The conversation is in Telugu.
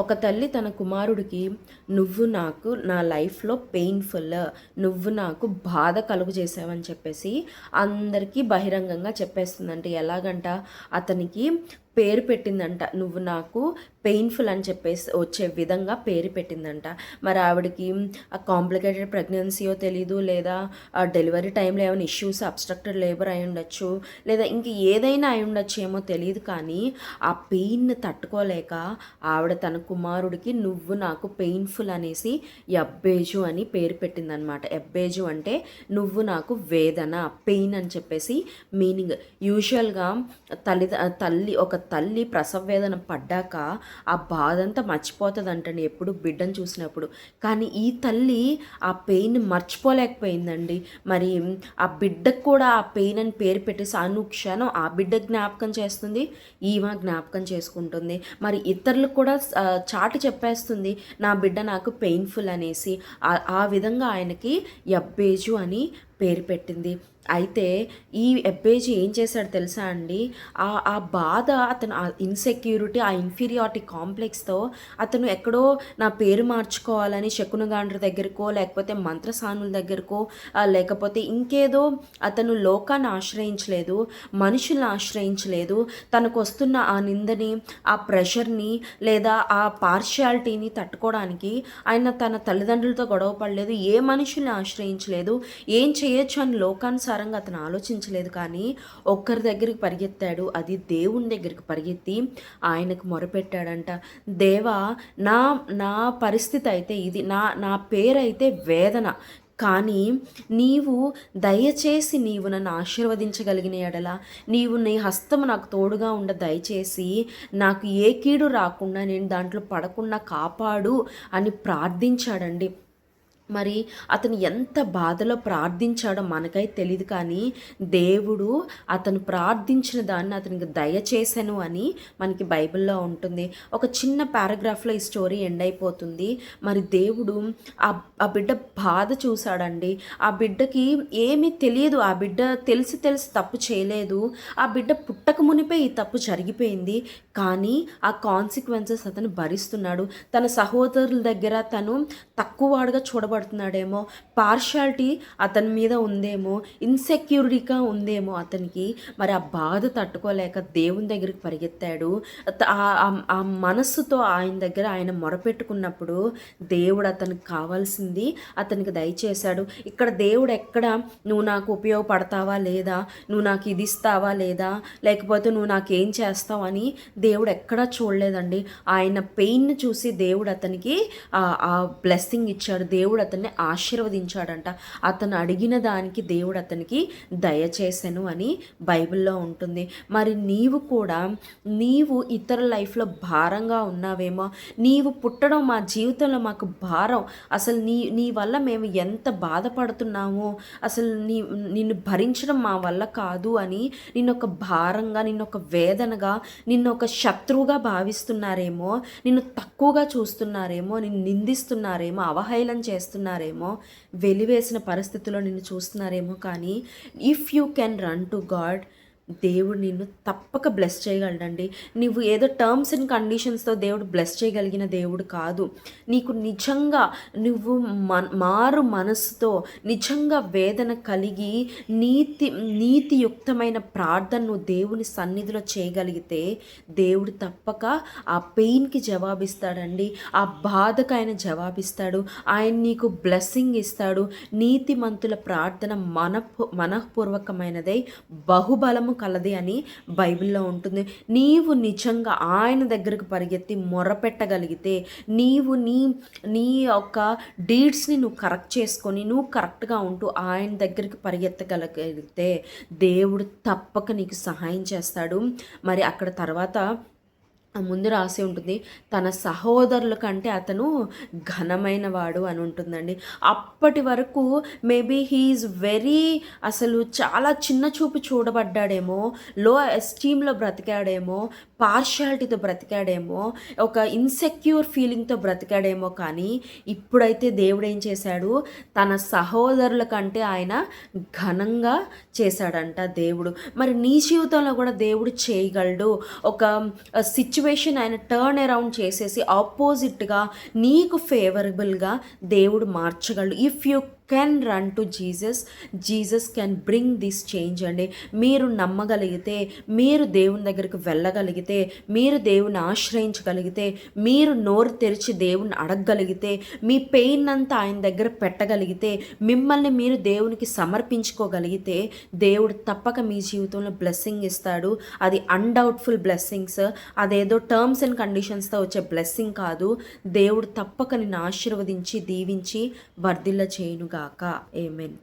ఒక తల్లి తన కుమారుడికి నువ్వు నాకు నా లైఫ్లో పెయిన్ఫుల్, నువ్వు నాకు బాధ కలుగు చేసావని చెప్పేసి అందరికీ బహిరంగంగా చెప్పేస్తుందంట. ఎలాగంట, అతనికి పేరు పెట్టిందంట. నువ్వు నాకు పెయిన్ఫుల్ అని చెప్పేసి వచ్చే విధంగా పేరు పెట్టిందంట. మరి ఆవిడకి ఆ కాంప్లికేటెడ్ ప్రెగ్నెన్సీయో తెలీదు, లేదా ఆ డెలివరీ టైంలో ఏమైనా ఇష్యూస్, అబ్స్ట్రక్టెడ్ లేబర్ అయి ఉండొచ్చు, లేదా ఇంక ఏదైనా అయి ఉండొచ్చు ఏమో తెలియదు. కానీ ఆ పెయిన్ని తట్టుకోలేక ఆవిడ తన కుమారుడికి నువ్వు నాకు పెయిన్ఫుల్ అనేసి ఎబ్బేజు అని పేరు పెట్టిందనమాట. ఎబ్బేజు అంటే నువ్వు నాకు వేదన, పెయిన్ అని చెప్పేసి మీనింగ్. యూజువల్గా ఒక తల్లి ప్రసవ వేదన పడ్డాక ఆ బాధ అంతా మర్చిపోతుంది అంటండి ఎప్పుడు బిడ్డను చూసినప్పుడు. కానీ ఈ తల్లి ఆ పెయిన్ మర్చిపోలేకపోయిందండి. మరి ఆ బిడ్డకు కూడా ఆ పెయిన్ అని పేరు పెట్టేసి అనుక్షణం ఆ బిడ్డ జ్ఞాపకం చేస్తుంది, ఈమె జ్ఞాపకం చేసుకుంటుంది. మరి ఇతరులకు కూడా చాటి చెప్పేస్తుంది నా బిడ్డ నాకు పెయిన్ఫుల్ అనేసి. ఆ విధంగా ఆయనకి యబ్బేజు అని పేరు పెట్టింది. అయితే ఈ ఎబ్బేజీ ఏం చేశాడు తెలుసా అండి, ఆ బాధ, అతను ఆ ఇన్సెక్యూరిటీ, ఆ ఇన్ఫీరియారిటీ కాంప్లెక్స్తో అతను ఎక్కడో నా పేరు మార్చుకోవాలని శకునగాండ్ర దగ్గరకో, లేకపోతే మంత్రసానుల దగ్గరకో, లేకపోతే ఇంకేదో అతను లోకాన్ని ఆశ్రయించలేదు, మనుషుల్ని ఆశ్రయించలేదు. తనకు వస్తున్న ఆ నిందని, ఆ ప్రెషర్ని, లేదా ఆ పార్షియాలిటీని తట్టుకోవడానికి ఆయన తన తల్లిదండ్రులతో గొడవ పడలేదు, ఏ మనుషుల్ని ఆశ్రయించలేదు, ఏం చేయొచ్చు అని లోకానుసారంగా అతను ఆలోచించలేదు. కానీ ఒక్కరి దగ్గరికి పరిగెత్తాడు, అది దేవుని దగ్గరికి పరిగెత్తి ఆయనకు మొరపెట్టాడంట. దేవా, నా నా పరిస్థితి అయితే ఇది, నా పేరైతే వేదన, కానీ నీవు దయచేసి నీవు నన్ను ఆశీర్వదించగలిగిన ఎడల, నీవు నీ హస్తము నాకు తోడుగా ఉండ దయచేసి నాకు ఏ కీడు రాకుండా, నేను దాంట్లో పడకుండా కాపాడు అని ప్రార్థించాడండి. మరి అతను ఎంత బాధలో ప్రార్థించాడో మనకైతే తెలియదు. కానీ దేవుడు అతను ప్రార్థించిన దాన్ని అతనికి దయచేసెను అని మనకి బైబిల్లో ఉంటుంది. ఒక చిన్న పారాగ్రాఫ్లో ఈ స్టోరీ ఎండ్ అయిపోతుంది. మరి దేవుడు ఆ బిడ్డ బాధ చూశాడండి. ఆ బిడ్డకి ఏమీ తెలియదు, ఆ బిడ్డ తెలిసి తప్పు చేయలేదు, ఆ బిడ్డ పుట్టక మునిపే ఈ తప్పు జరిగిపోయింది. కానీ ఆ కాన్సిక్వెన్సెస్ అతను భరిస్తున్నాడు. తన సహోదరుల దగ్గర తను తక్కువవాడుగా చూడబడుతున్నాడేమో, పార్షాలిటీ అతని మీద ఉందేమో, ఇన్సెక్యూరిటీగా ఉందేమో అతనికి. మరి ఆ బాధ తట్టుకోలేక దేవుని దగ్గరికి పరిగెత్తాడు. ఆ మనస్సుతో ఆయన దగ్గర ఆయన మొరపెట్టుకున్నప్పుడు దేవుడు అతనికి కావాల్సింది అతనికి దయచేశాడు. ఇక్కడ దేవుడు ఎక్కడ నువ్వు నాకు ఉపయోగపడతావా లేదా, నువ్వు నాకు ఇది ఇస్తావా లేదా, లేకపోతే నువ్వు నాకేం చేస్తావు అని దేవుడు ఎక్కడా చూడలేదండి. ఆయన పెయిన్ని చూసి దేవుడు అతనికి ఆ బ్లెస్సింగ్ ఇచ్చాడు. దేవుడు అతన్ని ఆశీర్వదించాడంట. అతను అడిగిన దానికి దేవుడు అతనికి దయచేసెను అని బైబిల్లో ఉంటుంది. మరి నీవు ఇతర లైఫ్లో భారంగా ఉన్నావేమో, నీవు పుట్టడం మా జీవితంలో మాకు భారం, అసలు నీ వల్ల మేము ఎంత బాధపడుతున్నామో, అసలు నిన్ను భరించడం మా వల్ల కాదు అని నిన్నొక భారంగా, నిన్నొక వేదనగా, నిన్నొక శత్రువుగా భావిస్తున్నారేమో, నిన్ను తక్కువగా చూస్తున్నారేమో, నిన్ను నిందిస్తున్నారేమో, అవహేళన చేస్తున్నారేమో, వెలివేసిన పరిస్థితుల్లో నిన్ను చూస్తున్నారేమో. కానీ if you can run to God, దేవుడు నిన్ను తప్పక బ్లెస్ చేయగలడండి. నువ్వు ఏదో టర్మ్స్ అండ్ కండిషన్స్తో దేవుడు బ్లెస్ చేయగలిగిన దేవుడు కాదు. నీకు నిజంగా నువ్వు మారు మనసుతో నిజంగా వేదన కలిగి నీతియుక్తమైన ప్రార్థన నువ్వు దేవుని సన్నిధిలో చేయగలిగితే దేవుడు తప్పక ఆ పెయిన్కి జవాబిస్తాడండి. ఆ బాధకు ఆయన జవాబిస్తాడు. ఆయన నీకు బ్లెస్సింగ్ ఇస్తాడు. నీతిమంతుల ప్రార్థన మనఃపూర్వకమైనదై బహుబలము కలది అని బైబిల్లో ఉంటుంది. నీవు నిజంగా ఆయన దగ్గరకు పరిగెత్తి మొరపెట్టగలిగితే, నీవు నీ యొక్క డీడ్స్ని నువ్వు కరెక్ట్ చేసుకొని నువ్వు కరెక్ట్గా ఉంటూ ఆయన దగ్గరికి పరిగెత్తగలిగితే దేవుడు తప్పక నీకు సహాయం చేస్తాడు. మరి అక్కడ తర్వాత ముందు రాసి ఉంటుంది, తన సహోదరుల కంటే అతను ఘనమైన వాడు అని ఉంటుందండి. అప్పటి వరకు మేబీ హీఈస్ వెరీ, అసలు చాలా చిన్న చూపు చూడబడ్డాడేమో, లో ఎస్టీమ్లో బ్రతికాడేమో, పార్షియాలిటీతో బ్రతికాడేమో, ఒక ఇన్సెక్యూర్ ఫీలింగ్తో బ్రతికాడేమో. కానీ ఇప్పుడైతే దేవుడు ఏం చేశాడు, తన సహోదరుల కంటే ఆయన ఘనంగా చేశాడంట దేవుడు. మరి నీ జీవితంలో కూడా దేవుడు చేయగలడు. ఒక సిచ్యువేషన్ ఆయన టర్న్ అరౌండ్ చేసేసి ఆపోజిట్గా నీకు ఫేవరబుల్గా దేవుడు మార్చగలడు. If you can run to Jesus, Jesus can bring this change అండి. మీరు నమ్మగలిగితే, మీరు దేవుని దగ్గరికి వెళ్ళగలిగితే, మీరు దేవుని ఆశ్రయించగలిగితే, మీరు నోరు తెరిచి దేవుని అడగగలిగితే, మీ పెయిన్ అంతా ఆయన దగ్గర పెట్టగలిగితే, మిమ్మల్ని మీరు దేవునికి సమర్పించుకోగలిగితే, దేవుడు తప్పక మీ జీవితంలో బ్లెస్సింగ్ ఇస్తాడు. అది అన్డౌట్ఫుల్ బ్లెస్సింగ్స్, అదేదో టర్మ్స్ అండ్ కండిషన్స్తో వచ్చే బ్లెస్సింగ్ కాదు. దేవుడు తప్పక నిన్ను ఆశీర్వదించి దీవించి వర్ధిల్ల చేయునుగాక. ఆమేన్.